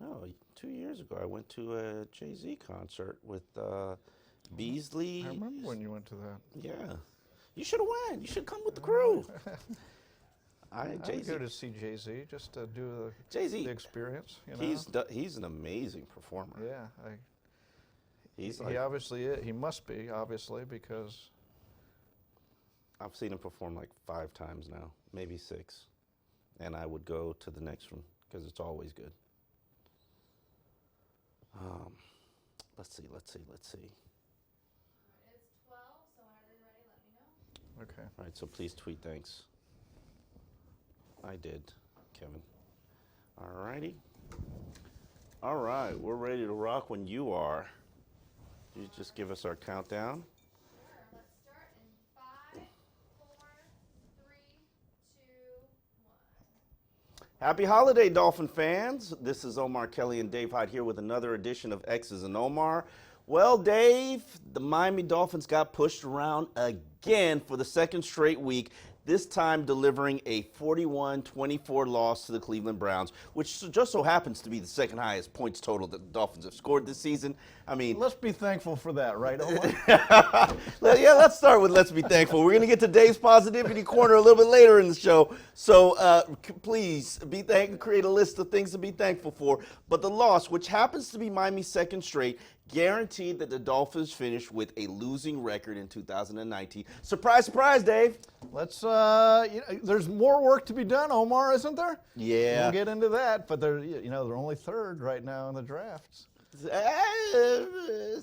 No, 2 years ago I went to a Jay-Z concert with Beasley. I remember when you went to that. Yeah. You should have went. You should come with the crew. I would go to see Jay-Z just to do the experience. You know? He's an amazing performer. Yeah. He obviously is. He must be, obviously, because I've seen him perform like 5 times now, maybe 6. And I would go to the next one because it's always good. Let's see. It's 12, so whenever you're ready, let me know. okay. All right, so please tweet thanks. I did, Kevin. All righty. All right, we're ready to rock when you are. You just give us our countdown. Sure, let's start in 5, 4, 3, 2, 1. Happy holiday, Dolphin fans. This is Omar Kelly and Dave Hyde here with another edition of X's and Omar. Well, Dave, the Miami Dolphins got pushed around again for the second straight week, this time delivering a 41-24 loss to the Cleveland Browns, which just so happens to be the second highest points total that the Dolphins have scored this season. I mean, Let's be thankful for that, right, Omar? yeah, let's start with let's be thankful. We're going to get to Dave's positivity corner a little bit later in the show. So please be create a list of things to be thankful for. But the loss, which happens to be Miami's second straight, guaranteed that the Dolphins finish with a losing record in 2019. Surprise, surprise, Dave. Let's. There's more work to be done, Omar, isn't there? Yeah. We'll get into that, but they're only third right now in the drafts. I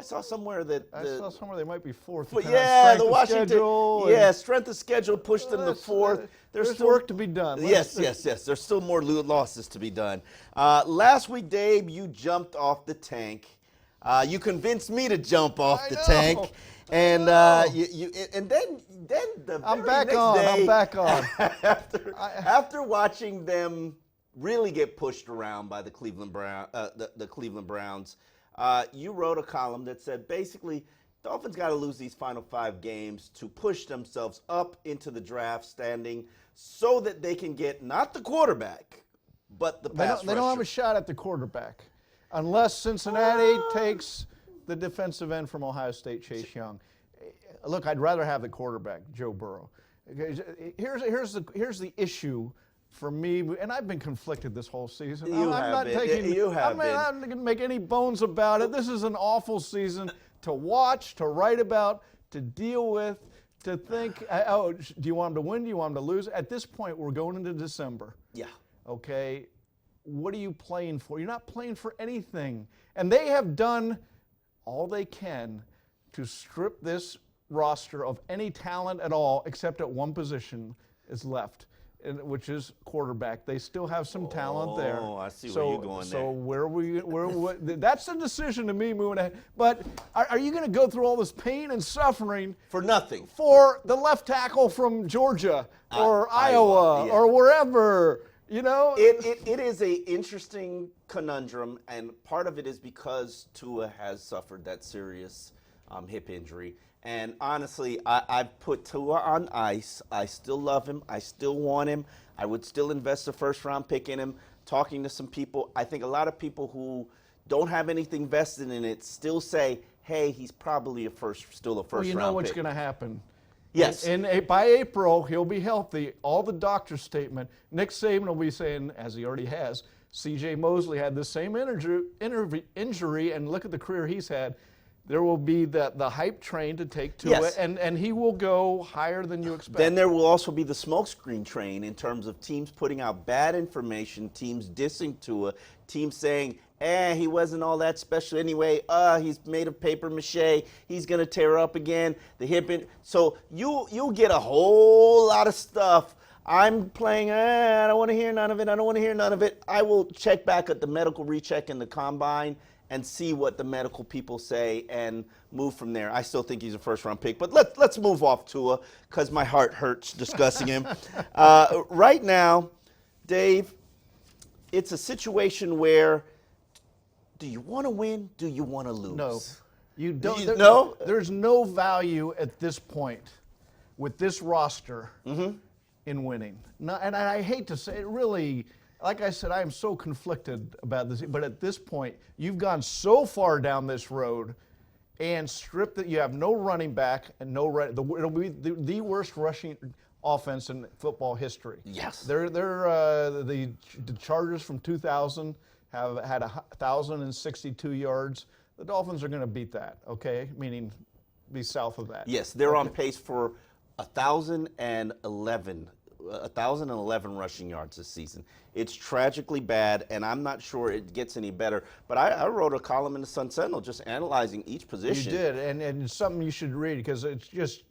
saw somewhere that they might be fourth. But yeah, the Washington. Schedule strength of schedule pushed them to fourth. There's still work to be done. Yes. There's still more losses to be done. Last week, Dave, you jumped off the tank. You convinced me to jump off the tank, and then the I'm very back next on. day, I'm back on. after watching them really get pushed around by the Cleveland Browns, you wrote a column that said basically Dolphins got to lose these final 5 games to push themselves up into the draft standing so that they can get not the quarterback, but the pass rusher. They don't have a shot at the quarterback unless Cincinnati takes the defensive end from Ohio State, Chase Young. Look, I'd rather have the quarterback, Joe Burrow. Here's the issue for me, and I've been conflicted this whole season. I'm not going to make any bones about it. This is an awful season to watch, to write about, to deal with, to think, do you want them to win? Do you want them to lose? At this point, we're going into December. Yeah. Okay. What are you playing for? You're not playing for anything. And they have done all they can to strip this roster of any talent at all, except at one position is left, which is quarterback. They still have some talent there. Oh, I see where you're going there. So where that's a decision to me moving ahead. But are you going to go through all this pain and suffering for nothing? For the left tackle from Georgia or Iowa or wherever? You know, it is a interesting conundrum, and part of it is because Tua has suffered that serious hip injury. And honestly, I've put Tua on ice. I still love him. I still want him. I would still invest a first-round pick in him. Talking to some people, I think a lot of people who don't have anything vested in it still say, hey, he's probably still a first-round pick. Well, you know what's going to happen. Yes. And by April, he'll be healthy. All the doctor's statement. Nick Saban will be saying, as he already has, C.J. Mosley had the same injury, and look at the career he's had. There will be the hype train to take to it, and he will go higher than you expect. Then there will also be the smokescreen train in terms of teams putting out bad information, teams dissing Tua, teams saying, he wasn't all that special anyway. He's made of paper mache. He's going to tear up again. The hip. So you'll get a whole lot of stuff. I'm playing, I don't want to hear none of it. I will check back at the medical recheck in the combine and see what the medical people say and move from there. I still think he's a first-round pick. But let's move off Tua because my heart hurts discussing him. Right now, Dave, it's a situation where do you want to win? Do you want to lose? No. You don't. No? There's no value at this point with this roster in winning. No, and I hate to say it, really, like I said, I am so conflicted about this. But at this point, you've gone so far down this road and stripped that you have no running back and it'll be the worst rushing offense in football history. Yes. The Chargers from 2000 have had 1,062 yards. The Dolphins are going to beat that, okay? Meaning be south of that. Yes, they're on pace for 1,011 rushing yards this season. It's tragically bad, and I'm not sure it gets any better. But I wrote a column in the Sentinel just analyzing each position. You did, and it's something you should read because it just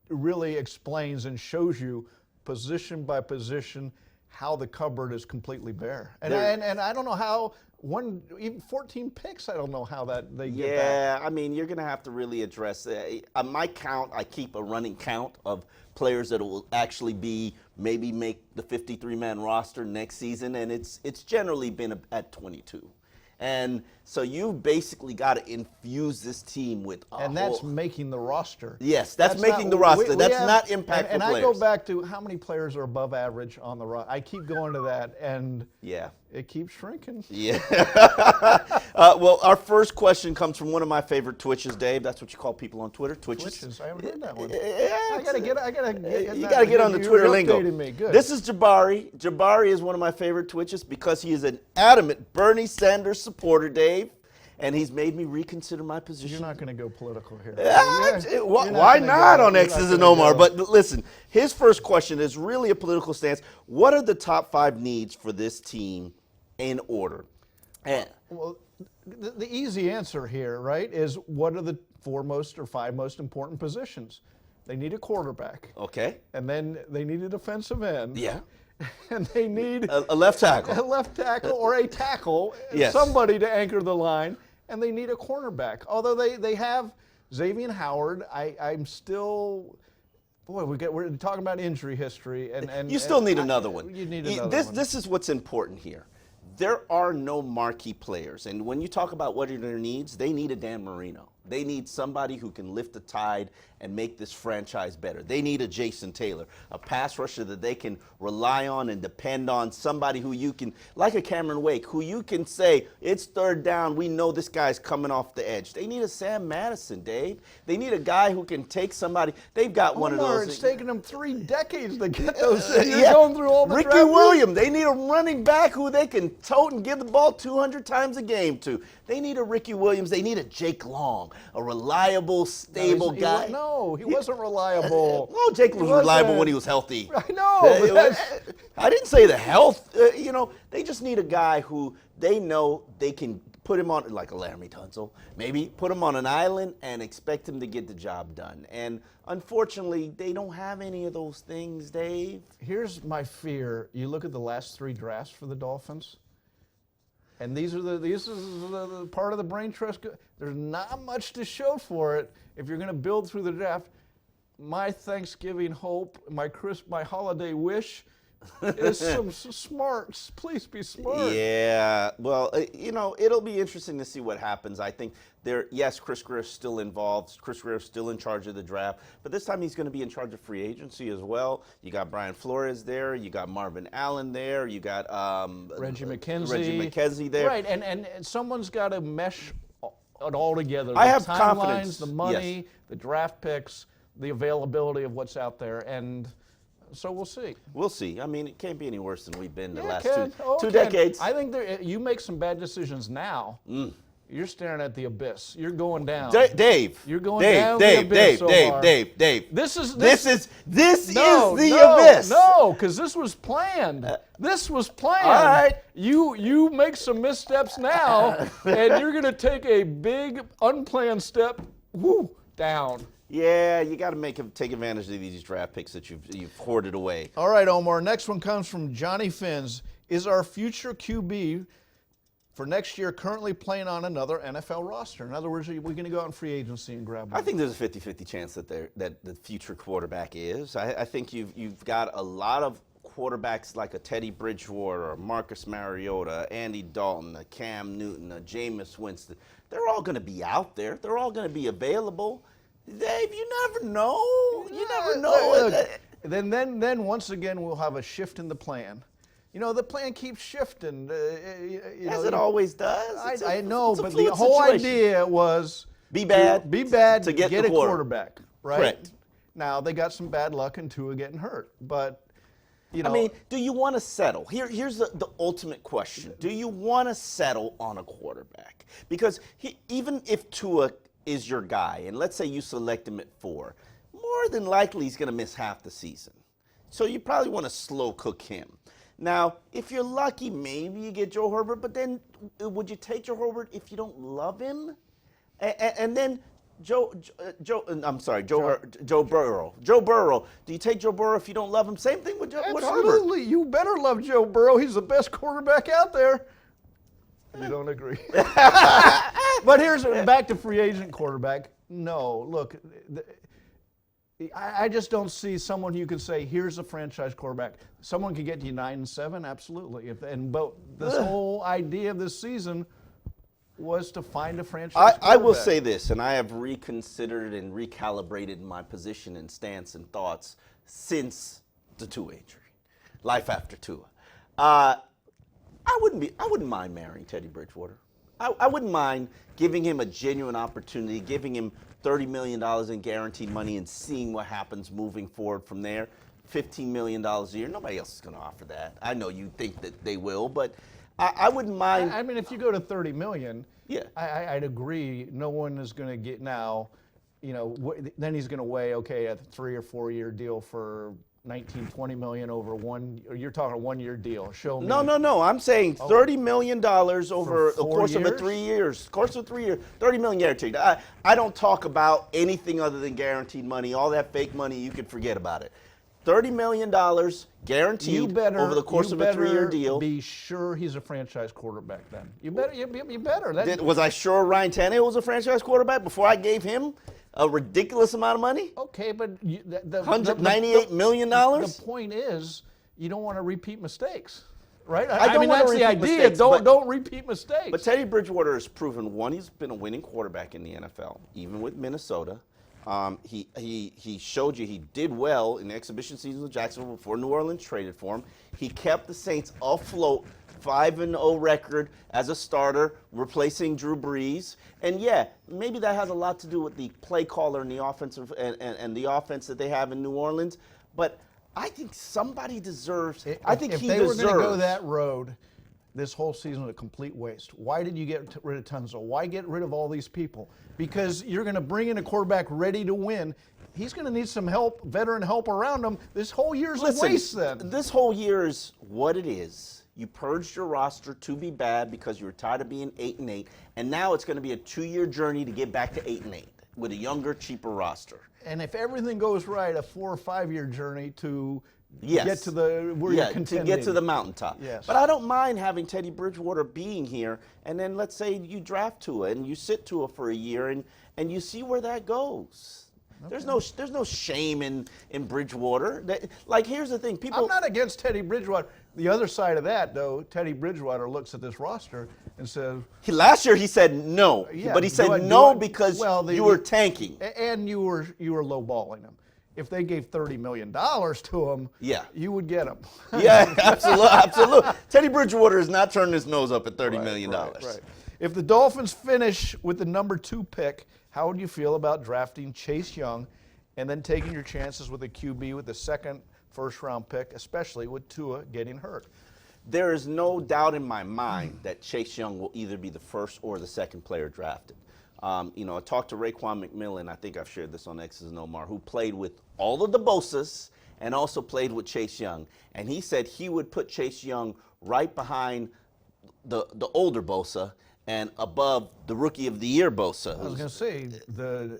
really explains and shows you position by position how the cupboard is completely bare. And I don't know how even 14 picks. I don't know how they get that. Yeah, I mean, you're going to have to really address my count. I keep a running count of players that will actually maybe make the 53-man roster next season, and it's generally been at 22. And so you basically got to infuse this team with that's making the roster. Yes, that's making the roster. That's not impactful and players. I go back to how many players are above average on the roster. I keep going to that, and it keeps shrinking. Yeah. Well, our first question comes from one of my favorite Twitches, Dave. That's what you call people on Twitter, Twitches. I haven't heard that one. I gotta get. You got to get on the Twitter lingo. Me. Good. This is Jabari. Jabari is one of my favorite Twitches because he is an adamant Bernie Sanders supporter, Dave, and he's made me reconsider my position. You're not going to go political here. Why not on X's and Omar? But listen, his first question is really a political stance. What are the top 5 needs for this team in order? Well, the easy answer here, right, is what are the 4 or 5 most important positions? They need a quarterback. Okay. And then they need a defensive end. Yeah. And they need a left tackle. A left tackle or a tackle, yes. Somebody to anchor the line. And they need a cornerback. Although they have Xavier Howard, I'm still, boy, we're talking about injury history. And you still need another one. You need another one. This is what's important here. There are no marquee players. And when you talk about what are their needs, they need a Dan Marino. They need somebody who can lift the tide and make this franchise better. They need a Jason Taylor, a pass rusher that they can rely on and depend on, somebody who you can, like a Cameron Wake, who you can say, it's 3rd down, we know this guy's coming off the edge. They need a Sam Madison, Dave. They need a guy who can take somebody. They've got one of those. It's taken them 3 decades to get those. You're going through all the Ricky draft Williams. They need a running back who they can tote and give the ball 200 times a game to. They need a Ricky Williams. They need a Jake Long, a reliable, stable guy. He wasn't reliable. Well, Jake was reliable when he was healthy. I know. I didn't say the health. They just need a guy who they know they can put him on, like a Laramie Tunsil, maybe put him on an island and expect him to get the job done. And unfortunately, they don't have any of those things, Dave. Here's my fear. You look at the last 3 drafts for the Dolphins. And this is the part of the brain trust. There's not much to show for it if you're going to build through the draft. My Thanksgiving hope, my holiday wish is some smarts. Please be smart. Yeah. Well, it'll be interesting to see what happens. I think yes, Chris Grier is still involved. Chris Grier is still in charge of the draft. But this time he's going to be in charge of free agency as well. You got Brian Flores there. You got Marvin Allen there. You got Reggie McKenzie there. Right. And someone's got to mesh it all together. I have timelines, confidence. The money, yes. The draft picks, the availability of what's out there. And so we'll see. We'll see. I mean, it can't be any worse than we've been the last two Ken. decades. I think you make some bad decisions now. You're staring at the abyss. You're going down. Dave. You're going down the abyss, Omar. Dave. This is the abyss. No, because this was planned. This was planned. All right. You make some missteps now, and you're going to take a big unplanned step down. Yeah, you got to take advantage of these draft picks that you've hoarded away. All right, Omar. Next one comes from Johnny Finns. Is our future QB for next year currently playing on another NFL roster? In other words, are we going to go out in free agency and grab one? I think there's a 50-50 chance that the future quarterback is. I think you've got a lot of quarterbacks like a Teddy Bridgewater, or Marcus Mariota, Andy Dalton, a Cam Newton, a Jameis Winston. They're all going to be out there. They're all going to be available. Dave, you never know. You never know. Look, then once again we'll have a shift in the plan. You know, the plan keeps shifting. As it always does. I know, it's a but the fluid whole situation. idea was Be bad to get the a quarterback, right? Correct. Now, they got some bad luck in Tua getting hurt, but, you know. I mean, do you want to settle? Here's the ultimate question. Do you want to settle on a quarterback? Because even if Tua is your guy, and let's say you select him at 4, more than likely he's going to miss half the season. So you probably want to slow cook him. Now, if you're lucky, maybe you get Joe Herbert, but then would you take Joe Herbert if you don't love him? And then Joe Burrow. Joe Burrow. Do you take Joe Burrow if you don't love him? Same thing with Herbert. Absolutely. You better love Joe Burrow. He's the best quarterback out there. You don't agree. But here's back to free agent quarterback. No, look, I just don't see someone you could say, here's a franchise quarterback. Someone could get you 9-7, absolutely. But this whole idea of this season was to find a franchise quarterback. I will say this, and I have reconsidered and recalibrated my position and stance and thoughts since the Tua injury, life after Tua. I wouldn't mind marrying Teddy Bridgewater. I wouldn't mind giving him a genuine opportunity, giving him $30 million in guaranteed money and seeing what happens moving forward from there. $15 million a year. Nobody else is going to offer that. I know you think that they will, but I wouldn't mind. I mean, if you go to $30 million, yeah, I'd agree. No one is going to get now, you know, then he's going to weigh, okay, a 3 or 4 year deal for 19-20 million over one. You're talking a 1 year deal. Show me. No. I'm saying $30 million over the course of 3 years. Course of 3 years, $30 million guaranteed. I don't talk about anything other than guaranteed money. All that fake money, you can forget about it. $30 million guaranteed over the course of a 3 year deal. Be sure he's a franchise quarterback. Then you better. Was I sure Ryan Tannehill was a franchise quarterback before I gave him a ridiculous amount of money? Okay, but $198 million? The point is, you don't want to repeat mistakes, right? I mean, that's the idea. Mistakes, don't repeat mistakes. But Teddy Bridgewater has proven, one, he's been a winning quarterback in the NFL, even with Minnesota. He showed you he did well in the exhibition season with Jacksonville before New Orleans traded for him. He kept the Saints afloat, 5-0 record as a starter, replacing Drew Brees. And yeah, maybe that has a lot to do with the play caller and the offensive and the offense that they have in New Orleans. But I think somebody deserves. If they were going to go that road, this whole season was a complete waste. Why did you get rid of Tunzel? Why get rid of all these people? Because you're going to bring in a quarterback ready to win. He's going to need some help, veteran help around him. This whole year's a waste then. This whole year is what it is. You purged your roster to be bad because you were tired of being 8-8, and now it's going to be a 2-year journey to get back to 8-8 with a younger, cheaper roster. And if everything goes right, a 4 or 5 year journey to get to you're contending. To get to the mountaintop. Yes. But I don't mind having Teddy Bridgewater being here, and then let's say you draft Tua and you sit Tua for a year and you see where that goes. Okay. There's no shame in Bridgewater. Here's the thing, people. I'm not against Teddy Bridgewater. The other side of that, though, Teddy Bridgewater looks at this roster and says. Last year he said no, but he said no because you were tanking and you were lowballing him. If they gave $30 million to him, you would get him. Yeah, absolutely. Teddy Bridgewater has not turned his nose up at $30 million. Right. If the Dolphins finish with the number 2 pick, how would you feel about drafting Chase Young and then taking your chances with a QB with the second first-round pick, especially with Tua getting hurt? There is no doubt in my mind that Chase Young will either be the first or the second player drafted. I talked to Raekwon McMillan, I think I've shared this on X's and Omar, who played with all of the Bosas and also played with Chase Young. And he said he would put Chase Young right behind the older Bosa and above the Rookie of the Year Bosa. I was going to say, the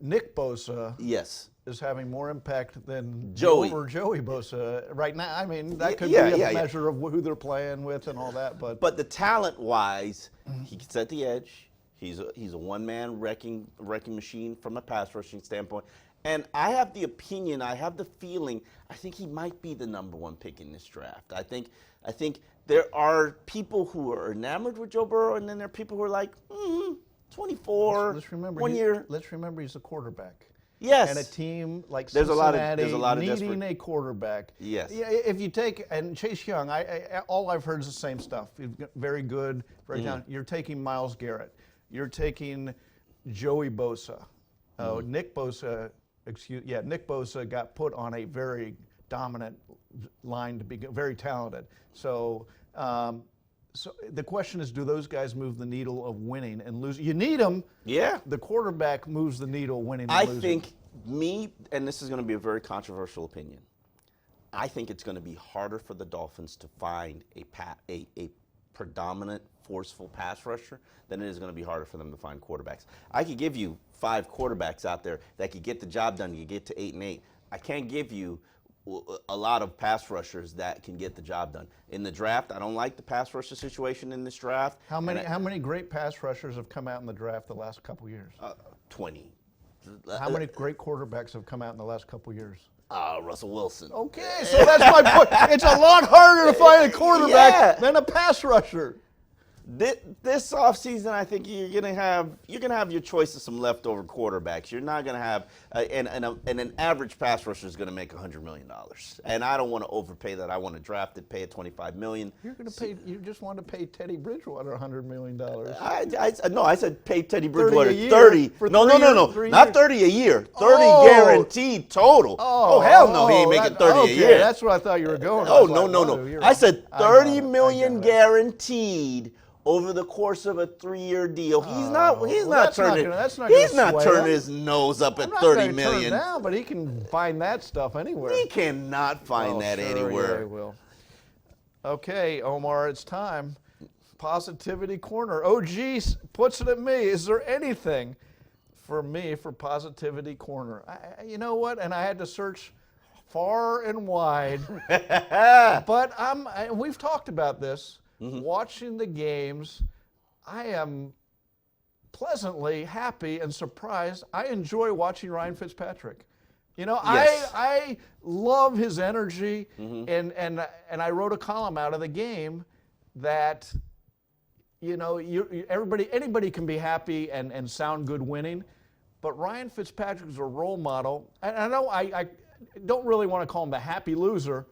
Nick Bosa yes. is having more impact than Joey Bosa right now. I mean, that could be a measure of who they're playing with and all that. But the talent-wise, he can set the edge. He's a one-man wrecking machine from a pass rushing standpoint. And I have the opinion, I have the feeling, I think he might be the number 1 pick in this draft. I think there are people who are enamored with Joe Burrow, and then there are people who are like, 24, let's remember 1 year. Let's remember he's a quarterback. Yes. And a team like There's a Cincinnati lot of needing a quarterback. Yes. Yeah, if you take, and Chase Young, all I've heard is the same stuff. Very good, very talented. You're taking Myles Garrett. You're taking Joey Bosa. Nick Bosa, Nick Bosa got put on a very dominant line to be very talented. So the question is, do those guys move the needle of winning and losing? You need them. Yeah. The quarterback moves the needle winning and I losing. think and this is going to be a very controversial opinion, I think it's going to be harder for the Dolphins to find a predominant, forceful pass rusher than it is going to be harder for them to find quarterbacks. I could give you 5 quarterbacks out there that could get the job done. You get to 8-8. I can't give you a lot of pass rushers that can get the job done. In the draft, I don't like the pass rusher situation in this draft. How many great pass rushers have come out in the draft the last couple years? 20. How many great quarterbacks have come out in the last couple years? Russell Wilson. Okay, so that's my point. It's a lot harder to find a quarterback than a pass rusher. This offseason, I think you're gonna have your choice of some leftover quarterbacks. You're not gonna have and an average pass rusher is gonna make $100 million, and I don't want to overpay that. I want to draft it, pay it $25 million. You're gonna pay. You just want to pay Teddy Bridgewater $100 million. No, I said pay Teddy Bridgewater 30 30. For No, three not years. 30 a year. 30 guaranteed total. Oh hell no, he ain't making 30 a year. That's what I thought you were going. Oh no. I said $30 million guaranteed. Guaranteed over the course of a 3-year deal. He's not turning his nose up at $30 million. Turn down, but he can find that stuff anywhere. He cannot find that anywhere. Yeah, he will. Okay, Omar, it's time. Positivity Corner. OG puts it at me. Is there anything for me for Positivity Corner? You know what? And I had to search far and wide. But we've talked about this. Watching the games, I am pleasantly happy and surprised. I enjoy watching Ryan Fitzpatrick. You know, Yes. I love his energy, and I wrote a column out of the game that, you know, anybody can be happy and sound good winning, but Ryan Fitzpatrick is a role model. And I know I don't really want to call him the happy loser,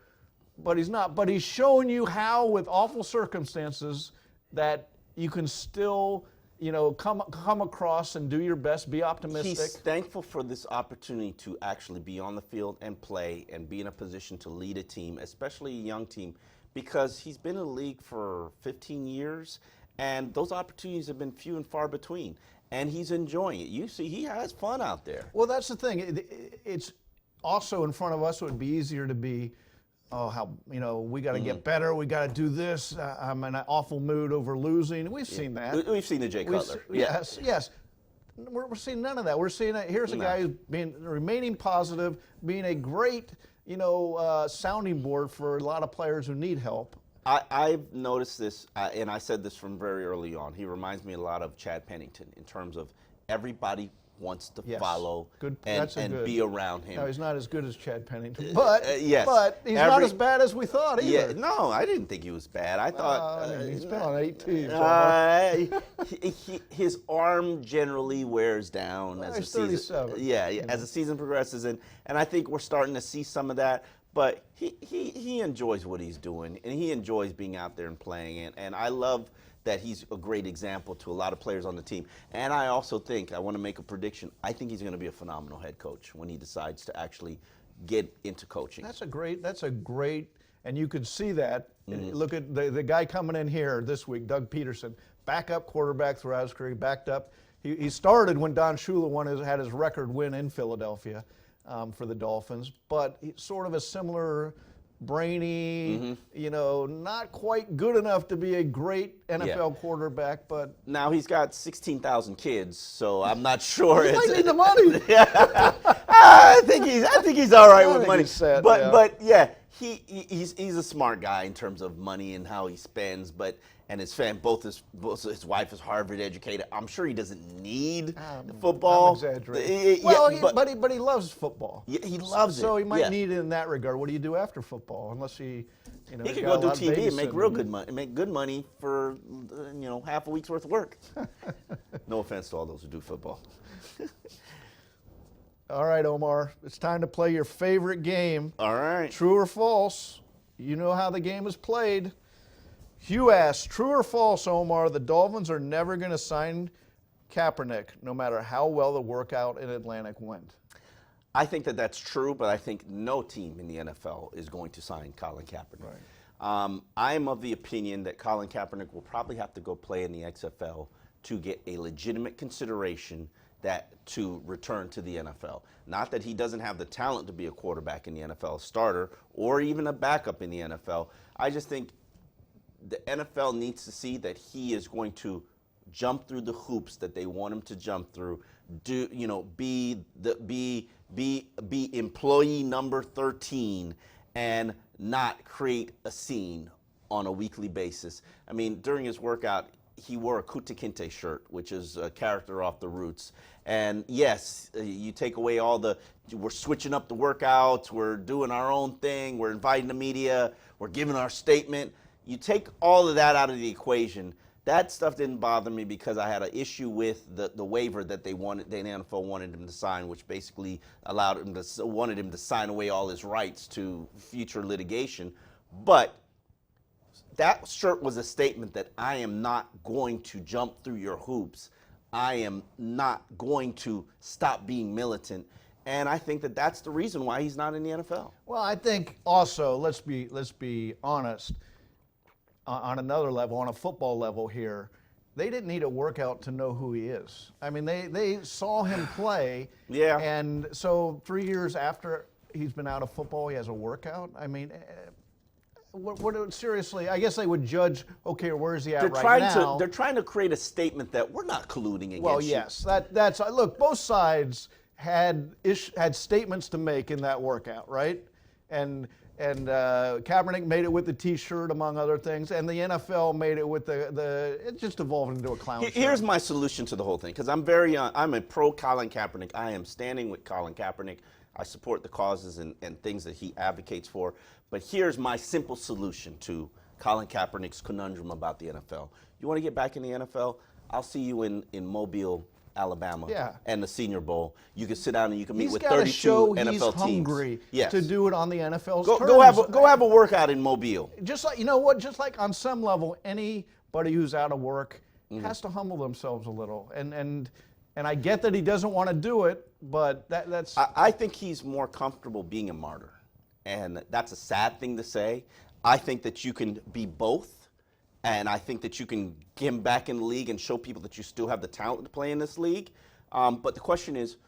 but he's not. But he's showing you how, with awful circumstances, that you can still, you know, come across and do your best, be optimistic. He's thankful for this opportunity to actually be on the field and play and be in a position to lead a team, especially a young team, because he's been in the league for 15 years, and those opportunities have been few and far between. And he's enjoying it. You see, he has fun out there. Well, that's the thing. It's also in front of us. It would be easier to be, we got to get better. We got to do this. I'm in an awful mood over losing. We've seen that. We've seen the Jay Cutler. Yes. We're seeing none of that. We're seeing here's a guy who's remaining positive, being a great, sounding board for a lot of players who need help. I've noticed this, and I said this from very early on. He reminds me a lot of Chad Pennington in terms of everybody wants to follow and be around him. No, he's not as good as Chad Pennington, but yes. But he's not as bad as we thought either. Yeah, no, I didn't think he was bad. I thought he's been on 8 teams. His arm generally wears down as he's the season. 37. As the season progresses, and I think we're starting to see some of that. But he enjoys what he's doing, and he enjoys being out there and playing it. And I love that he's a great example to a lot of players on the team. And I also think, I want to make a prediction, I think he's going to be a phenomenal head coach when he decides to actually get into coaching. That's a great, and you could see that. Look at the guy coming in here this week, Doug Peterson, backup quarterback throughout his career, backed up. He started when Don Shula had his record win in Philadelphia for the Dolphins, but sort of a similar brainy, not quite good enough to be a great NFL quarterback, but now he's got 16,000 kids, so I'm not sure. He might need the money. I think he's all right with money. Set, but he's a smart guy in terms of money and how he spends. And his his wife is Harvard educated. I'm sure he doesn't need football. I'm exaggerating. But he loves football. Yeah, he loves it. So he might need it in that regard. What do you do after football? Unless he could go do TV and make real good money, make good money for half a week's worth of work. No offense to all those who do football. All right, Omar, it's time to play your favorite game. All right. True or false? You know how the game is played. Hugh asks, true or false, Omar, the Dolphins are never going to sign Kaepernick, no matter how well the workout in Atlantic went. I think that that's true, but I think no team in the NFL is going to sign Colin Kaepernick. Right. I'm of the opinion that Colin Kaepernick will probably have to go play in the XFL to get a legitimate consideration that to return to the NFL. Not that he doesn't have the talent to be a quarterback in the NFL, starter, or even a backup in the NFL. I just think the NFL needs to see that he is going to jump through the hoops that they want him to jump through. Be employee number 13 and not create a scene on a weekly basis. I mean, during his workout, he wore a Kuta Kinte shirt, which is a character off the Roots. And yes, you take away we're switching up the workouts, we're doing our own thing, we're inviting the media, we're giving our statement. You take all of that out of the equation. That stuff didn't bother me because I had an issue with the waiver that the NFL wanted him to sign, which basically wanted him to sign away all his rights to future litigation. But that shirt was a statement that I am not going to jump through your hoops. I am not going to stop being militant. And I think that that's the reason why he's not in the NFL. Well, I think also, let's be honest, on another level, on a football level here, they didn't need a workout to know who he is. I mean, they saw him play. Yeah. And so 3 years after he's been out of football, he has a workout. I mean, seriously, I guess they would judge, okay, where is he at now? They're trying to create a statement that we're not colluding against Well, you. yes. That's look, both sides had statements to make in that workout, right? And Kaepernick made it with the T-shirt, among other things, and the NFL made it with it just evolved into a clown show. Here's my solution to the whole thing, because I'm a pro Colin Kaepernick. I am standing with Colin Kaepernick. I support the causes and things that he advocates for. But here's my simple solution to Colin Kaepernick's conundrum about the NFL. You want to get back in the NFL? I'll see you in Mobile, Alabama, and the Senior Bowl. You can sit down and you can meet with 32 NFL teams. He's hungry to do it on the NFL's terms. Go have a workout in Mobile. Just like, you know what? Just like on some level, anybody who's out of work has to humble themselves a little. And I get that he doesn't want to do it, but that's. I think he's more comfortable being a martyr, and that's a sad thing to say. I think that you can be both. And I think that you can get him back in the league and show people that you still have the talent to play in this league. But the question is,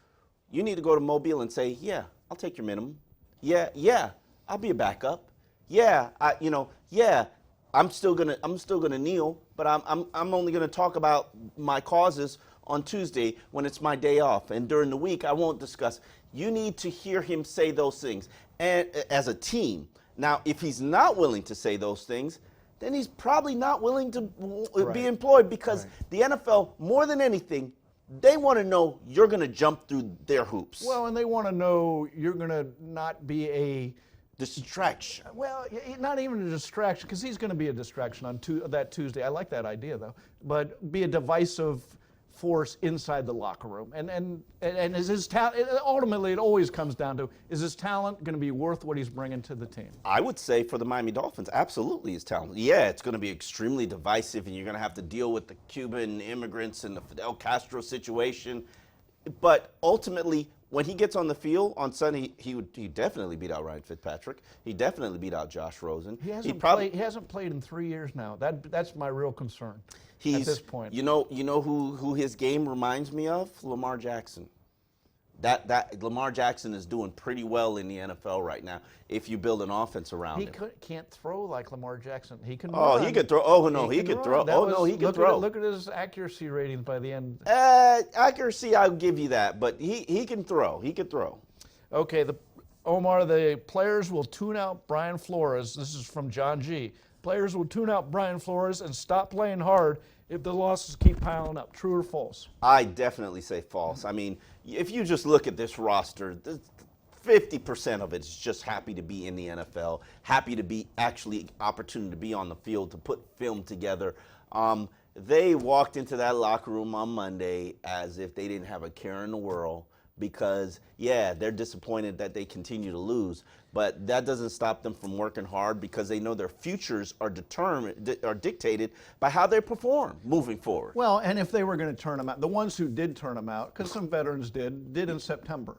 you need to go to Mobile and say, yeah, I'll take your minimum. Yeah, I'll be a backup. Yeah, I'm still gonna kneel, but I'm only gonna talk about my causes on Tuesday when it's my day off, and during the week I won't discuss. You need to hear him say those things, and as a team. Now, if he's not willing to say those things, then he's probably not willing to be employed, because the NFL, more than anything, they want to know you're going to jump through their hoops. Well, and they want to know you're going to not be a distraction. Well, not even a distraction, because he's going to be a distraction on that Tuesday. I like that idea, though. But be a divisive force inside the locker room. And is his talent, ultimately it always comes down to, is his talent going to be worth what he's bringing to the team? I would say for the Miami Dolphins, absolutely his talent. Yeah, it's going to be extremely divisive, and you're going to have to deal with the Cuban immigrants and the Fidel Castro situation. But ultimately, when he gets on the field on Sunday, he definitely beat out Ryan Fitzpatrick. He definitely beat out Josh Rosen. He hasn't played in 3 years now. That's my real concern. At this point. You know who his game reminds me of? Lamar Jackson. That Lamar Jackson is doing pretty well in the NFL right now if you build an offense around him. He can't throw like Lamar Jackson. He can run. He could throw. Oh, no, he could throw. Oh, no, he can throw. Look at his accuracy ratings by the end. Accuracy, I'll give you that, but he can throw. He could throw. Okay, Omar, the players will tune out Brian Flores. This is from John G. Players will tune out Brian Flores and stop playing hard if the losses keep piling up. True or false? I definitely say false. I mean, if you just look at this roster, 50% of it is just happy to be in the NFL, happy to be actually opportunity to be on the field, to put film together. They walked into that locker room on Monday as if they didn't have a care in the world, because, yeah, they're disappointed that they continue to lose, but that doesn't stop them from working hard because they know their futures are dictated by how they perform moving forward. Well, and if they were going to turn them out, the ones who did turn them out, because some veterans did in September,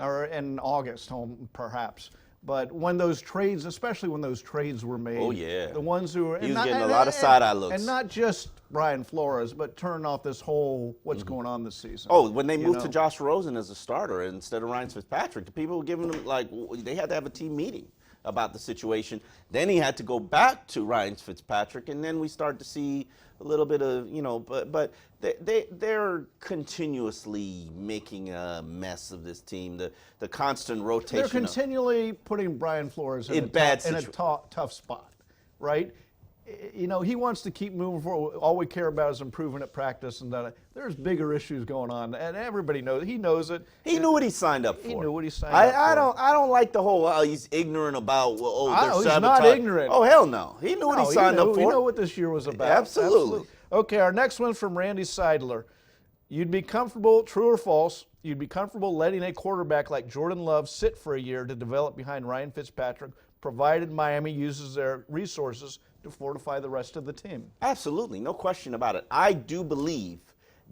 or in August, perhaps. But when those trades, especially when those trades were made, oh yeah, the ones who were he was getting a lot of side-eye looks, and not just Brian Flores, but turn off this whole what's going on this season. Oh, when they moved to Josh Rosen as a starter instead of Ryan Fitzpatrick, the people were giving him they had to have a team meeting about the situation. Then he had to go back to Ryan Fitzpatrick, and then we started to see a little bit of but they're continuously making a mess of this team. The constant rotation. They're continually putting Brian Flores in a tough spot, right? He wants to keep moving forward. All we care about is improving at practice, and that there's bigger issues going on, and everybody knows. He knows it. He knew what he signed up for. He knew what he signed up for. I don't like the whole he's ignorant about. He's not ignorant. Oh hell no. He knew what he signed up for. He knew what this year was about. Absolutely. Okay, our next one's from Randy Sadler. You'd be comfortable, true or false, you'd be comfortable letting a quarterback like Jordan Love sit for a year to develop behind Ryan Fitzpatrick, provided Miami uses their resources to fortify the rest of the team? Absolutely, no question about it. I do believe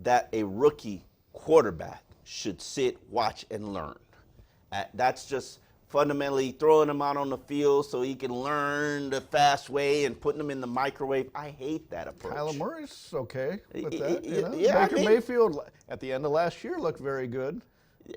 that a rookie quarterback should sit, watch, and learn. That's just fundamentally throwing him out on the field so he can learn the fast way and putting him in the microwave. I hate that approach. Kyler Murray's okay with that. Yeah, Baker Mayfield at the end of last year looked very good.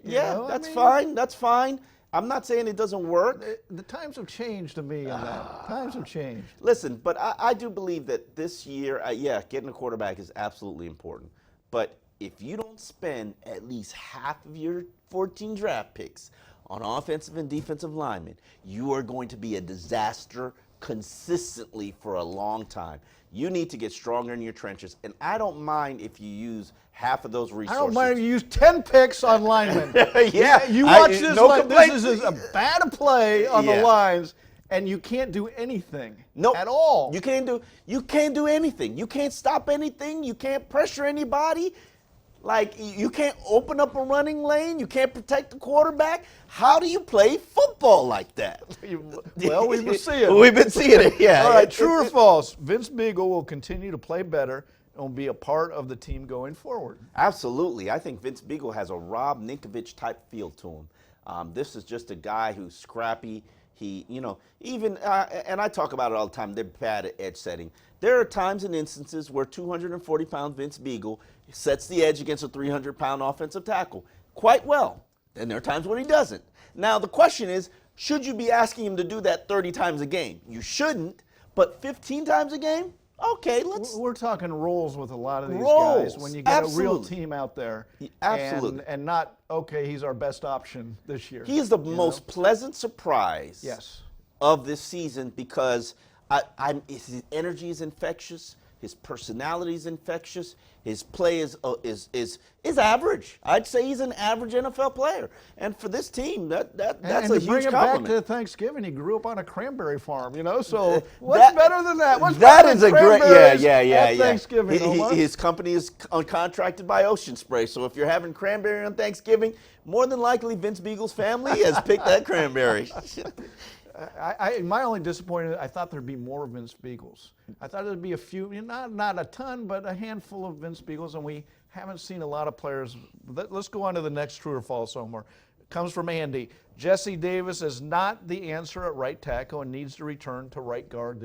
That's fine. That's fine. I'm not saying it doesn't work. The times have changed to me on that. Times have changed. Listen, but I do believe that this year, getting a quarterback is absolutely important. But if you don't spend at least half of your 14 draft picks on offensive and defensive linemen, you are going to be a disaster consistently for a long time. You need to get stronger in your trenches, and I don't mind if you use half of those resources. I don't mind if you use 10 picks on linemen. You watch this this is a bad play on the lines, and you can't do anything at all. You can't do anything. You can't stop anything. You can't pressure anybody. Like, you can't open up a running lane. You can't protect the quarterback. How do you play football like that? Well, we've been seeing it. We've been seeing it, yeah. All right, true or false? Vince Biegel will continue to play better and will be a part of the team going forward. Absolutely. I think Vince Biegel has a Rob Ninkovich-type feel to him. This is just a guy who's scrappy. He, and I talk about it all the time, they're bad at edge setting. There are times and instances where 240-pound Vince Biegel sets the edge against a 300-pound offensive tackle quite well. And there are times when he doesn't. Now, the question is, should you be asking him to do that 30 times a game? You shouldn't, but 15 times a game? Okay, We're talking roles with a lot of these guys. When you get a real team out there. Absolutely. And not, he's our best option this year. He is the most pleasant surprise of this season because his energy is infectious. His personality is infectious. His play is average. I'd say he's an average NFL player. And for this team, that's a huge compliment. And to bring him back to Thanksgiving, he grew up on a cranberry farm, So what's better than that? That is a great, at Thanksgiving, Omar? His company is contracted by Ocean Spray. So if you're having cranberry on Thanksgiving, more than likely Vince Biegel's family has picked that cranberry. My only disappointment, I thought there'd be more Vince Biegels. I thought there'd be a few, not a ton, but a handful of Vince Biegels, and we haven't seen a lot of players. Let's go on to the next true or false, Omar. It comes from Andy. Jesse Davis is not the answer at right tackle and needs to return to right guard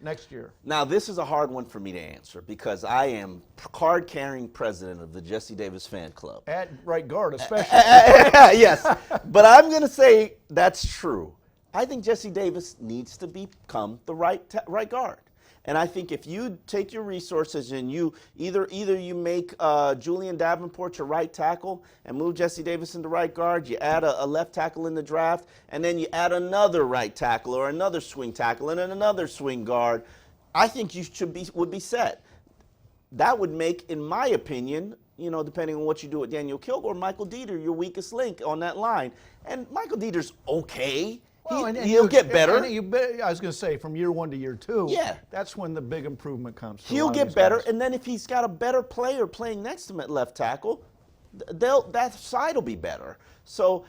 next year. Now, this is a hard one for me to answer because I am card-carrying president of the Jesse Davis fan club. At right guard, especially. Yes, but I'm going to say that's true. I think Jesse Davis needs to become the right guard. And I think if you take your resources and you either you make Julian Davenport your right tackle and move Jesse Davis into right guard, you add a left tackle in the draft, and then you add another right tackle or another swing tackle and then another swing guard, I think you would be set. That would make, in my opinion, depending on what you do with Daniel Kilgore, Michael Dieter your weakest link on that line. And Michael Dieter's okay. Well, he'll get better. I was going to say, from year 1 to year 2, that's when the big improvement comes. He'll get better, and then if he's got a better player playing next to him at left tackle, that side will be better. So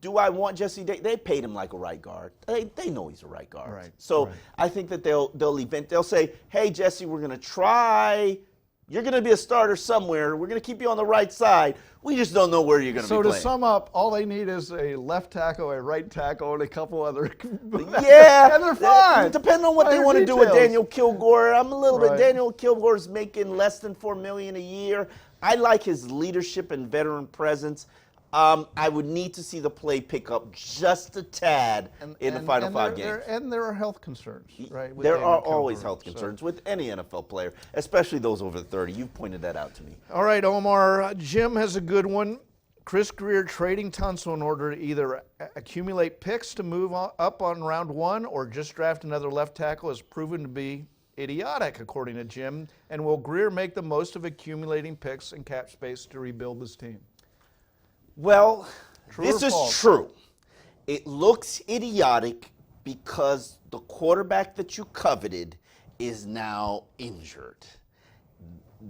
do I want Jesse Davis? They paid him like a right guard. They know he's a right guard. Right, So right. I think that they'll say, hey, Jesse, we're going to try. You're going to be a starter somewhere. We're going to keep you on the right side. We just don't know where you're going to So be to playing. sum up, all they need is a left tackle, a right tackle, and a couple other. Yeah, and they're fine. Depending on what they Minor want to do with details. Daniel Kilgore, I'm a little bit. Right. Daniel Kilgore's making less than $4 million a year. I like his leadership and veteran presence. I would need to see the play pick up just a tad in the final 5 games. And there are health concerns, right? with There Daniel are always Kilgore, health so. concerns with any NFL player, especially those over 30. You've pointed that out to me. All right, Omar. Jim has a good one. Chris Grier trading Tunsil in order to either accumulate picks to move up on round 1 or just draft another left tackle has proven to be idiotic, according to Jim. And will Grier make the most of accumulating picks and cap space to rebuild this team? Well, True this or is false? true. It looks idiotic because the quarterback that you coveted is now injured.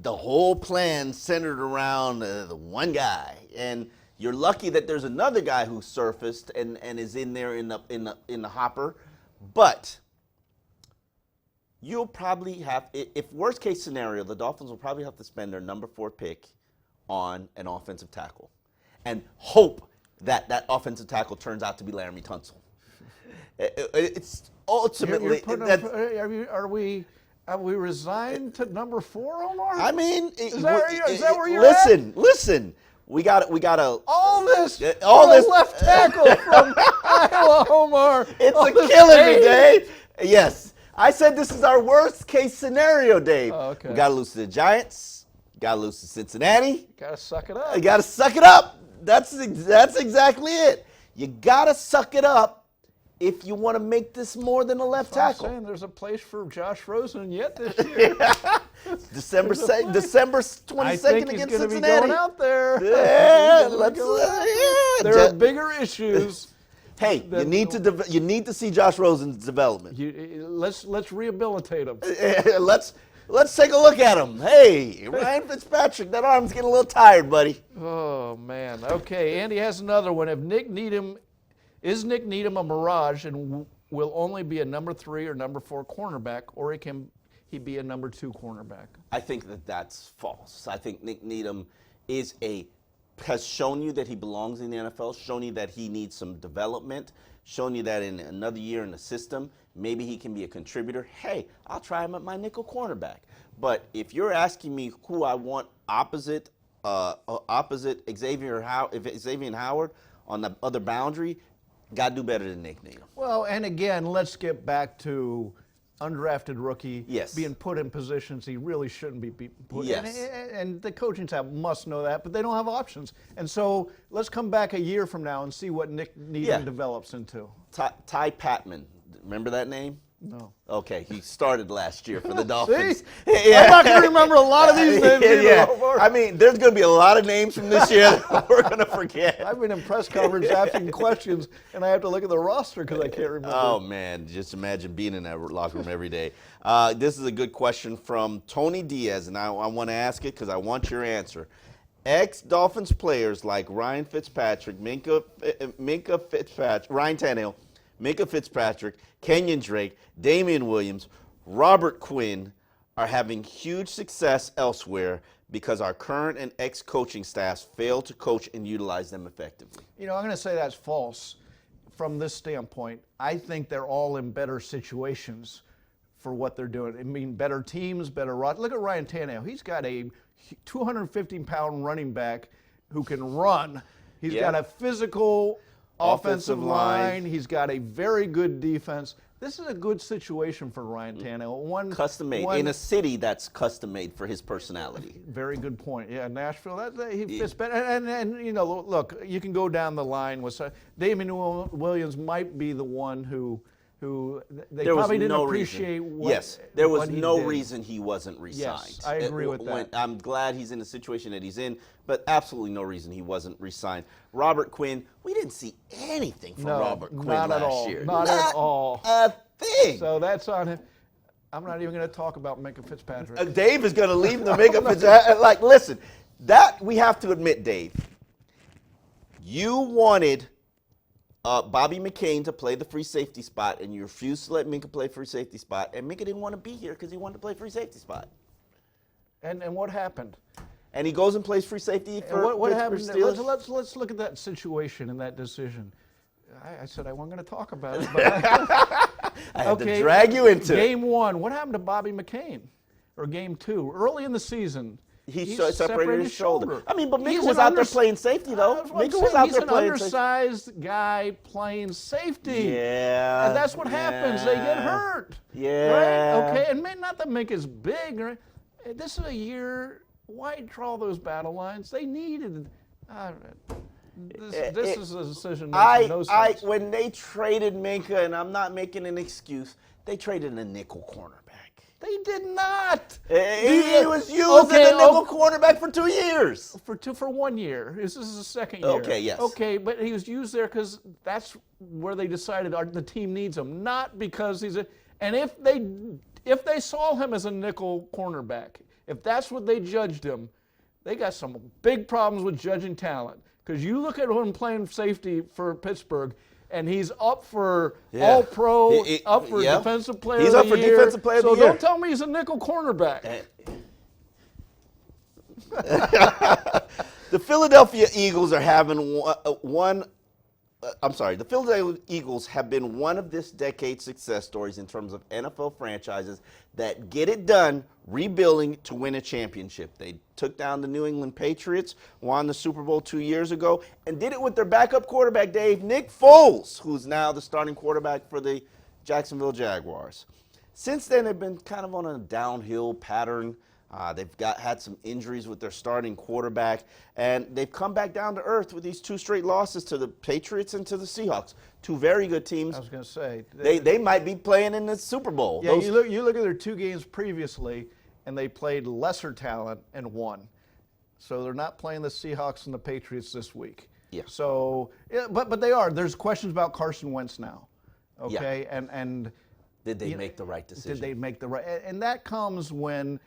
The whole plan centered around the one guy, and you're lucky that there's another guy who surfaced and is in there in the hopper. But you'll probably have, if worst case scenario, the Dolphins will probably have to spend their number 4 pick on an offensive tackle, and hope that that offensive tackle turns out to be Laramie Tunsil. It's ultimately Are we resigned to number 4, Omar? I mean, is that where you're listen. We got to all this this left tackle from Iowa, Omar. It's all a this killing me, pain. Dave. Yes, I said this is our worst case scenario, Dave. Oh, okay. We got to lose to the Giants. Got to lose to Cincinnati. Gotta suck it up. You got to suck it up. That's exactly it. You got to suck it up if you want to make this more than a left I'm tackle. saying there's a place for Josh Rosen yet this year. December There's a 22nd I think he's against going to be Cincinnati. going out there. Yeah, He's gonna let's. be going out there. Yeah, There are bigger issues. Hey, you need to see Josh Rosen's development. Let's rehabilitate him. Let's take a look at him. Hey, Ryan Fitzpatrick, that arm's getting a little tired, buddy. Oh man. Okay, Andy has another one. If Nick Needham is Nick Needham a mirage and will only be a number 3 or number 4 cornerback, or can he be a number 2 cornerback? I think that that's false. I think Nick Needham has shown you that he belongs in the NFL, shown you that he needs some development, shown you that in another year in the system, maybe he can be a contributor. Hey, I'll try him at my nickel cornerback. But if you're asking me who I want opposite Xavier Howard on the other boundary, got to do better than Nick Needham. Well, and again, let's get back to undrafted rookie being put in positions he really shouldn't be put in. And the coaching staff must know that, but they don't have options. And so let's come back a year from now and see what Nick Needham develops into. Ty Patman, remember that name? No. Okay, he started last year for the Dolphins. See? I'm not going to remember a lot of these names either. I mean, there's going to be a lot of names from this year that we're going to forget. I've been in press conference asking questions, and I have to look at the roster because I can't remember. Oh, man, just imagine being in that locker room every day. This is a good question from Tony Diaz, and I want to ask it because I want your answer. Ex-Dolphins players like Ryan Fitzpatrick, Minka Fitzpatrick, Ryan Tannehill, Minka Fitzpatrick, Kenyon Drake, Damian Williams, Robert Quinn are having huge success elsewhere because our current and ex-coaching staffs fail to coach and utilize them effectively. You know, I'm going to say that's false from this standpoint. I think they're all in better situations for what they're doing. I mean, better teams, better run. Look at Ryan Tannehill. He's got a 215-pound running back who can run. He's got a physical offensive line. He's got a very good defense. This is a good situation for Ryan Tannehill. Custom made in a city that's custom made for his personality. Very good point. Yeah, Nashville. He fits better. And you know, look, you can go down the line with Damian Williams might be the one who they probably didn't appreciate. There was no reason he wasn't re-signed. Yes, I agree with that. I'm glad he's in the situation that he's in, but absolutely no reason he wasn't re-signed. Robert Quinn, we didn't see anything from Robert Quinn last year. Not at all. A thing. So that's on him. I'm not even going to talk about Minka Fitzpatrick. Dave is going to leave the Minka Fitzpatrick. Like, listen, That we have to admit, Dave. You wanted Bobby McCain to play the free safety spot, and you refused to let Minka play free safety spot, and Minka didn't want to be here because he wanted to play free safety spot. And what happened? And he goes and plays free safety for What Pittsburgh happened? Steelers. Let's look at that situation and that decision. I said I wasn't going to talk about it, but I had to drag you into it. Game 1. What happened to Bobby McCain? Or game 2? Early in the season, He separated his shoulder. I mean, but Minka He's was an out there playing safety, though. Minka was out there playing safety. He's an undersized guy playing safety. Yeah. And that's what happens. They get hurt. Yeah. Right? Okay. And not that Minka's big. Right? This is a year. Why draw those battle lines? They needed. This is a decision that makes no sense. When they traded Minka, and I'm not making an excuse, they traded a nickel cornerback. They did not. He was used as a nickel cornerback for 2 years. For 1 year. This is the second year. Okay, yes. Okay, but he was used there because that's where they decided the team needs him, not because he's a. And if they saw him as a nickel cornerback, if that's what they judged him, they got some big problems with judging talent. Because you look at him playing safety for Pittsburgh, and he's up for All-Pro, up for Defensive Player of the Year. He's up for Defensive Player of the Year. So don't tell me he's a nickel cornerback. The Philadelphia Eagles are having the Philadelphia Eagles have been one of this decade's success stories in terms of NFL franchises that get it done rebuilding to win a championship. They took down the New England Patriots, won the Super Bowl 2 years ago, and did it with their backup quarterback, Dave, Nick Foles, who's now the starting quarterback for the Jacksonville Jaguars. Since then, they've been kind of on a downhill pattern. They've had some injuries with their starting quarterback, and they've come back down to earth with these 2 straight losses to the Patriots and to the Seahawks. 2 very good teams. I was going to say. They might be playing in the Super Bowl. Yeah, you look at their 2 games previously, and they played lesser talent and won. So they're not playing the Seahawks and the Patriots this week. Yeah. So, but they are. There's questions about Carson Wentz now. Okay, Yeah. and did they make the right decision? Did they make the right? And that comes when,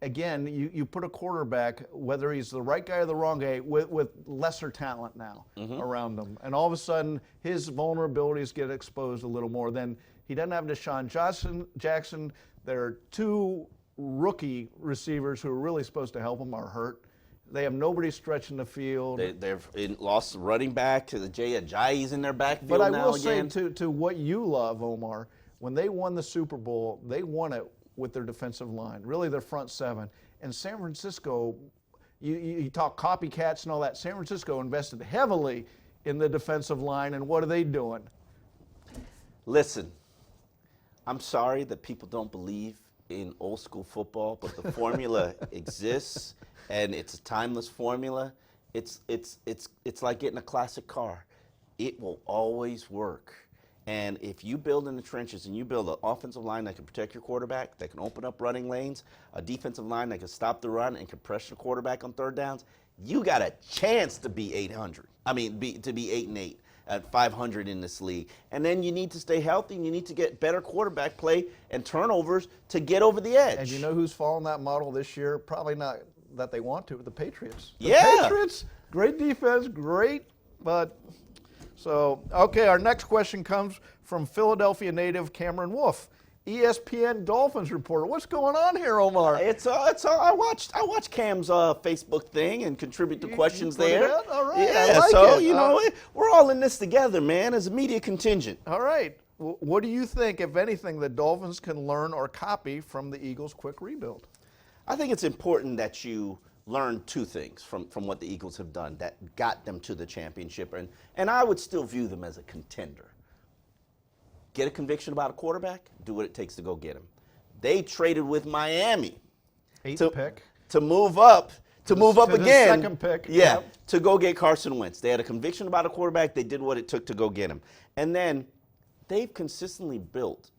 again, you put a quarterback, whether he's the right guy or the wrong guy, with lesser talent now around him. And all of a sudden, his vulnerabilities get exposed a little more. Then he doesn't have Deshaun Jackson. There are 2 rookie receivers who are really supposed to help him are hurt. They have nobody stretching the field. They've lost running back to the Jay Ajayi's in their backfield now But I again. will say to what you love, Omar, when they won the Super Bowl, they won it with their defensive line, really their front 7. And San Francisco, you talk copycats and all that. San Francisco invested heavily in the defensive line, and what are they doing? Listen, I'm sorry that people don't believe in old school football, but the formula exists, and it's a timeless formula. It's like getting a classic car. It will always work. And if you build in the trenches and you build an offensive line that can protect your quarterback, that can open up running lanes, a defensive line that can stop the run and can pressure the quarterback on 3rd downs, you got a chance to be 800. To be 8-8 at 500 in this league. And then you need to stay healthy, and you need to get better quarterback play and turnovers to get over the edge. And you know who's following that model this year? Probably not that they want to, the Patriots. The Yeah. Patriots, great defense, great, but so, okay, our next question comes from Philadelphia native Cameron Wolf, ESPN Dolphins reporter. What's going on here, Omar? It's all. I watched Cam's Facebook thing and contribute to questions you put it there. out? All right, Yeah, I like so it. we're all in this together, man, as a media contingent. All right. What do you think, if anything, the Dolphins can learn or copy from the Eagles' quick rebuild? I think it's important that you learn 2 things from what the Eagles have done that got them to the championship, and I would still view them as a contender. Get a conviction about a quarterback, do what it takes to go get him. They traded with Miami 8th pick. to move up again. The second pick. Yeah, Yep. to go get Carson Wentz. They had a conviction about a quarterback. They did what it took to go get him. And then they've consistently built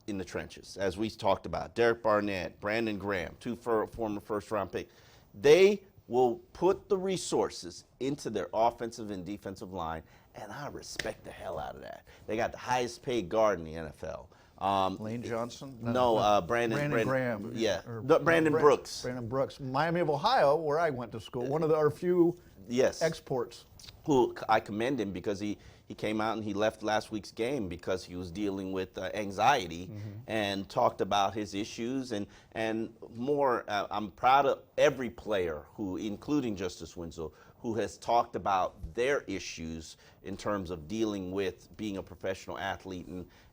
in the trenches, as we talked about. Derek Barnett, Brandon Graham, 2 former first-round picks. They will put the resources into their offensive and defensive line, and I respect the hell out of that. They got the highest paid guard in the NFL. Lane Johnson? No, Brandon Graham. Yeah, Or- Brandon no, Brooks. Brandon Brooks. Miami of Ohio, where I went to school, one of our few Yes. exports. Who I commend him because he came out and he left last week's game because he was dealing with anxiety and talked about his issues and more. I'm proud of every player who, including Justice Winslow, who has talked about their issues in terms of dealing with being a professional athlete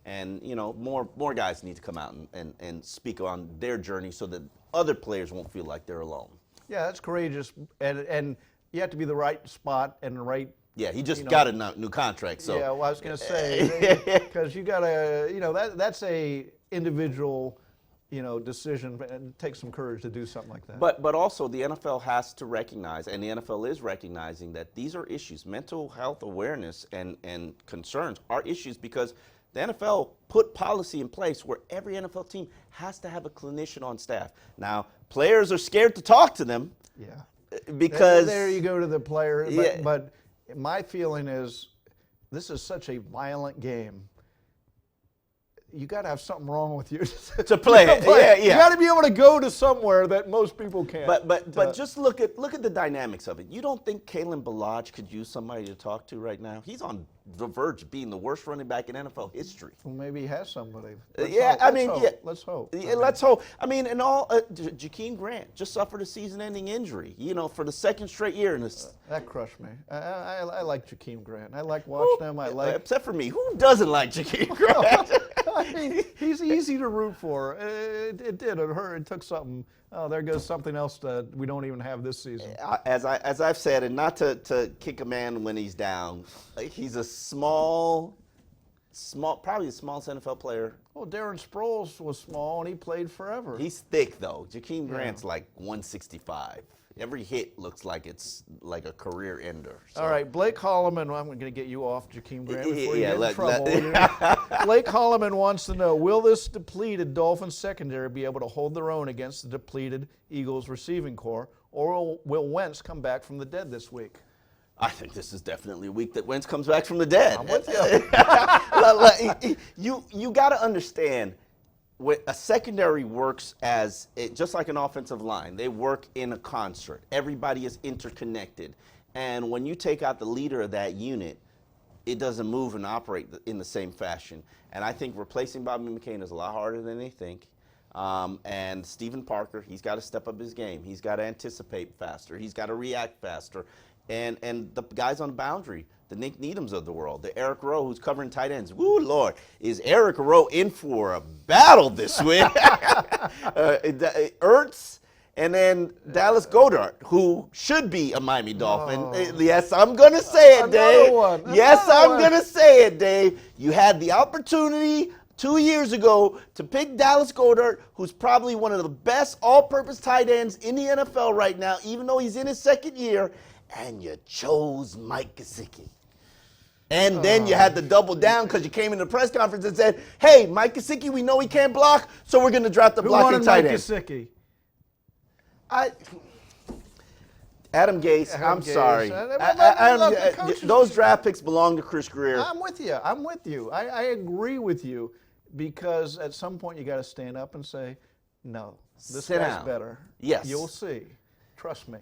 and you know more guys need to come out and speak on their journey so that other players won't feel like they're alone. Yeah, that's courageous, and you have to be the right spot and the right. Yeah, he just got a new contract. So Yeah, well, I was going to say because you got to, that's a individual, decision, and it takes some courage to do something like that. But also the NFL has to recognize, and the NFL is recognizing that these are issues. Mental health awareness and concerns are issues because the NFL put policy in place where every NFL team has to have a clinician on staff. Now, players are scared to talk to them. Yeah. Because there you go to the player. Yeah. But my feeling is this is such a violent game. You got to have something wrong with you to play it. Yeah. You got to be able to go to somewhere that most people can't. But just look at the dynamics of it. You don't think Kalen Ballage could use somebody to talk to right now? He's on the verge of being the worst running back in NFL history. Well, maybe he has somebody. Let's hope. Let's hope. I mean, and all Jakeem Grant just suffered a season-ending injury. For the second straight year. That crushed me. I like Jakeem Grant. I like watching him. Except for me, who doesn't like Jakeem Grant? I mean, he's easy to root for. It did. It hurt. It took something. Oh, there goes something else that we don't even have this season. As I've said, and not to kick a man when he's down, he's a small, probably the smallest NFL player. Well, Darren Sproles was small and he played forever. He's thick though. Jakeem Grant's like 165. Every hit looks like it's like a career ender. So. All right, Blake Holloman. I'm going to get you off Jakeem Grant before you get in trouble. Blake Holloman wants to know, will this depleted Dolphins secondary be able to hold their own against the depleted Eagles receiving corps, or will Wentz come back from the dead this week? I think this is definitely a week that Wentz comes back from the dead. I'm with you. You got to understand, a secondary works just like an offensive line. They work in a concert. Everybody is interconnected. And when you take out the leader of that unit, it doesn't move and operate in the same fashion. And I think replacing Bobby McCain is a lot harder than they think. And Stephen Parker, he's got to step up his game. He's got to anticipate faster. He's got to react faster. And the guys on the boundary, the Nick Needhams of the world, the Eric Rowe who's covering tight ends. Woo, Lord, is Eric Rowe in for a battle this week? Ertz and then Dallas Goedert, who should be a Miami Dolphin. Yes, I'm going to say it, Dave. I'm going to say it, Dave. You had the opportunity 2 years ago to pick Dallas Goedert, who's probably one of the best all-purpose tight ends in the NFL right now, even though he's in his second year, and you chose Mike Gesicki. And then you had to double down because you came in the press conference and said, hey, Mike Gesicki, we know he can't block, so we're going to draft the blocking tight end. Who wanted Mike Gesicki? Adam Gase, I'm Gase. sorry. Those draft picks belong to Chris Grier. I'm with you. I agree with you because at some point you got to stand up and say, no, this guy's better. Yes. You'll see. Trust me.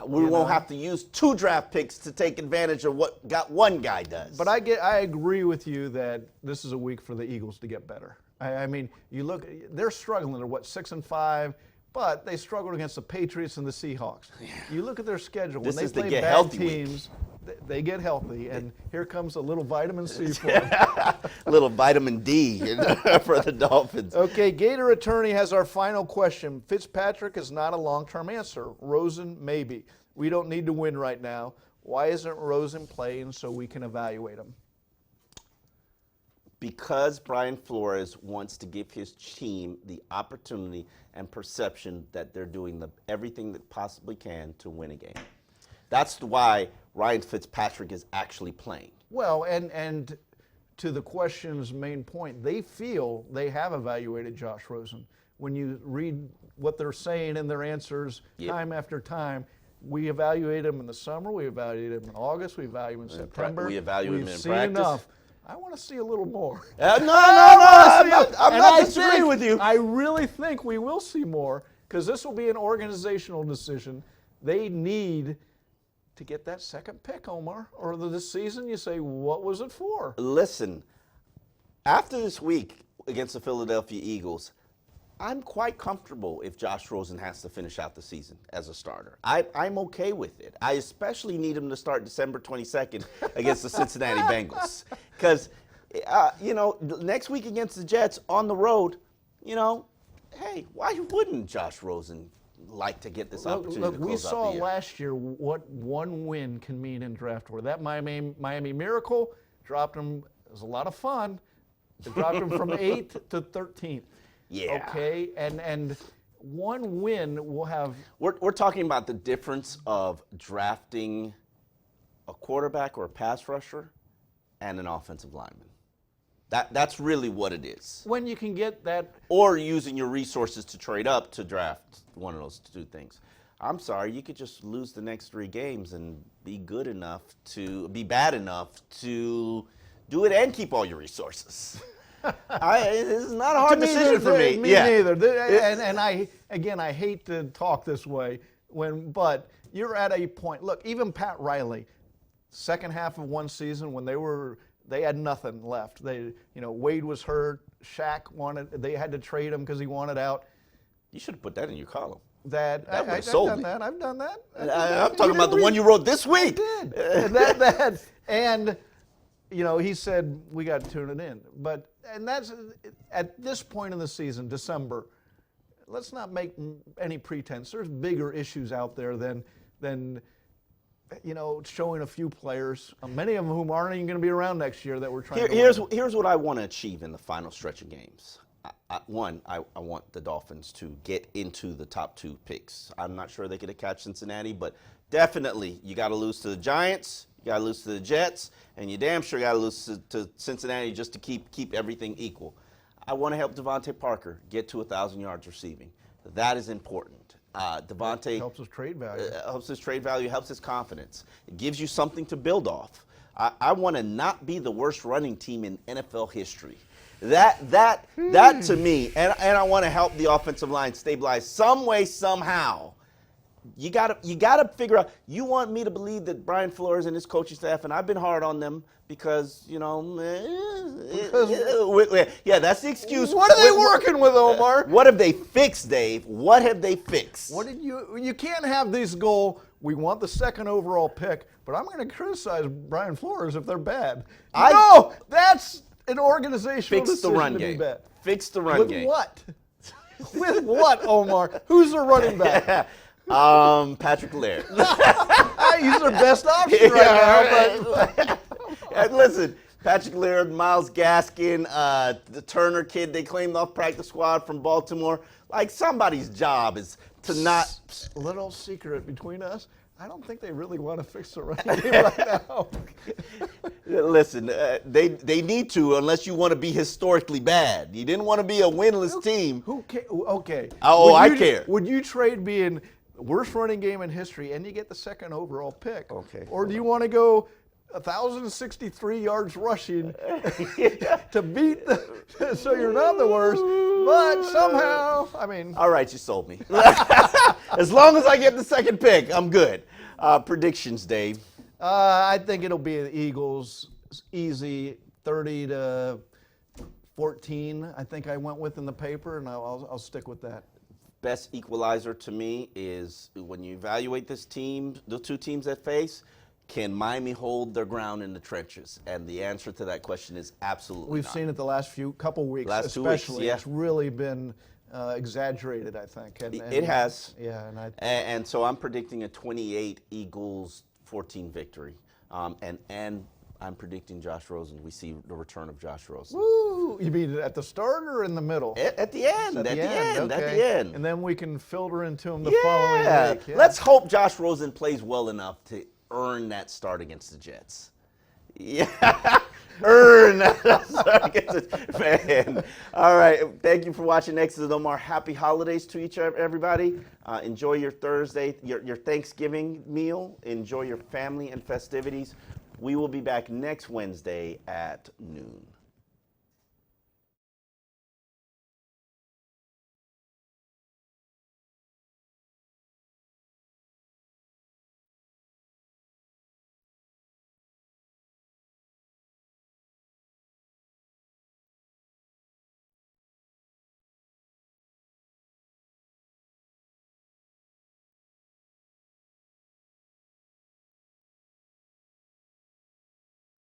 We won't have to use 2 draft picks to take advantage of what one guy does. But I agree with you that this is a week for the Eagles to get better. I mean, you look, they're struggling. They're 6-5, but they struggled against the Patriots and the Seahawks. Yeah. You look at their schedule. When they play bad teams, they get healthy, and here comes a little vitamin C for them. A little vitamin D for the Dolphins. Okay, Gator Attorney has our final question. Fitzpatrick is not a long-term answer. Rosen, maybe. We don't need to win right now. Why isn't Rosen playing so we can evaluate him? Because Brian Flores wants to give his team the opportunity and perception that they're doing everything that possibly can to win a game. That's why Ryan Fitzpatrick is actually playing. Well, and to the question's main point, they feel they have evaluated Josh Rosen. When you read what they're saying in their answers time after time, we evaluate him in the summer, we evaluate him in August, we evaluate him in September. We evaluate him in seen practice. Enough. I want to see a little more. No. I'm not disagreeing with you. I really think we will see more because this will be an organizational decision. They need to get that second pick, Omar. Or this season, you say, what was it for? Listen, after this week against the Philadelphia Eagles, I'm quite comfortable if Josh Rosen has to finish out the season as a starter. I'm okay with it. I especially need him to start December 22nd against the Cincinnati Bengals. Because, next week against the Jets on the road, hey, why wouldn't Josh Rosen like to get this opportunity to close out the year? We saw last year what one win can mean in draft order. That Miami Miracle dropped him. It was a lot of fun. It dropped him from 8th to 13th. Yeah. Okay, and one win will have. We're talking about the difference of drafting a quarterback or a pass rusher and an offensive lineman. That's really what it is. When you can get that. Or using your resources to trade up to draft one of those two things. I'm sorry, you could just lose the next 3 games and be bad enough to do it and keep all your resources. This is not a hard decision for me. Me neither. And I hate to talk this way, but you're at a point. Look, even Pat Riley, second half of one season when they had nothing left. Wade was hurt. Shaq they had to trade him because he wanted out. You should have put that in your column. I've done that. I'm talking about the one you wrote this week. I did. And he said we got to tune it in. And that's at this point in the season, December. Let's not make any pretense. There's bigger issues out there than showing a few players, many of whom aren't even going to be around next year that we're trying to win. Here's what I want to achieve in the final stretch of games. I want the Dolphins to get into the top 2 picks. I'm not sure they could catch Cincinnati, but definitely you got to lose to the Giants, you got to lose to the Jets, and you damn sure got to lose to Cincinnati just to keep everything equal. I want to help Devontae Parker get to 1,000 yards receiving. That is important. Devontae helps his trade value. Helps his trade value, helps his confidence. It gives you something to build off. I want to not be the worst running team in NFL history. That to me, and I want to help the offensive line stabilize some way, somehow. You gotta figure out. You want me to believe that Brian Flores and his coaching staff, and I've been hard on them because that's the excuse. What are they working with, Omar? What have they fixed, Dave? What have they fixed? You can't have this goal. We want the second overall pick, but I'm going to criticize Brian Flores if they're bad. No, that's an organizational Fix the run decision to game. be bad. Fix the run game. With what? With what, Omar? Who's the running back? Patrick Laird. He's their best option right now. And listen, Patrick Laird, Myles Gaskin, the Turner kid they claimed off practice squad from Baltimore. Like, somebody's job is to not. Little secret between us. I don't think they really want to fix the running game right now. Listen, they need to, unless you want to be historically bad. You didn't want to be a winless team. Okay. I care. Would you trade being the worst running game in history and you get the second overall pick? Okay. Or do you want to go 1,063 yards rushing to beat so you're not the worst, but somehow, All right, you sold me. As long as I get the second pick, I'm good. Predictions, Dave. I think it'll be the Eagles, easy, 30-14. I think I went with in the paper, and I'll stick with that. Best equalizer to me is when you evaluate this team, the two teams that face, can Miami hold their ground in the trenches? And the answer to that question is absolutely We've not. seen it the last couple weeks, Last 2 especially. weeks, yeah. It's really been exaggerated, I think. It has. Yeah, and so I'm predicting a 28 Eagles 14 victory. And I'm predicting Josh Rosen. We see the return of Josh Rosen. Woo! You mean at the start or in the middle? At the end. At the end. Okay. And then we can filter into him the following week. Yeah. Let's hope Josh Rosen plays well enough to earn that start against the Jets. Yeah. Earn that start against the man. All right. Thank you for watching Exit of Omar. Happy holidays to everybody. Enjoy your Thursday, your Thanksgiving meal. Enjoy your family and festivities. We will be back next Wednesday at noon.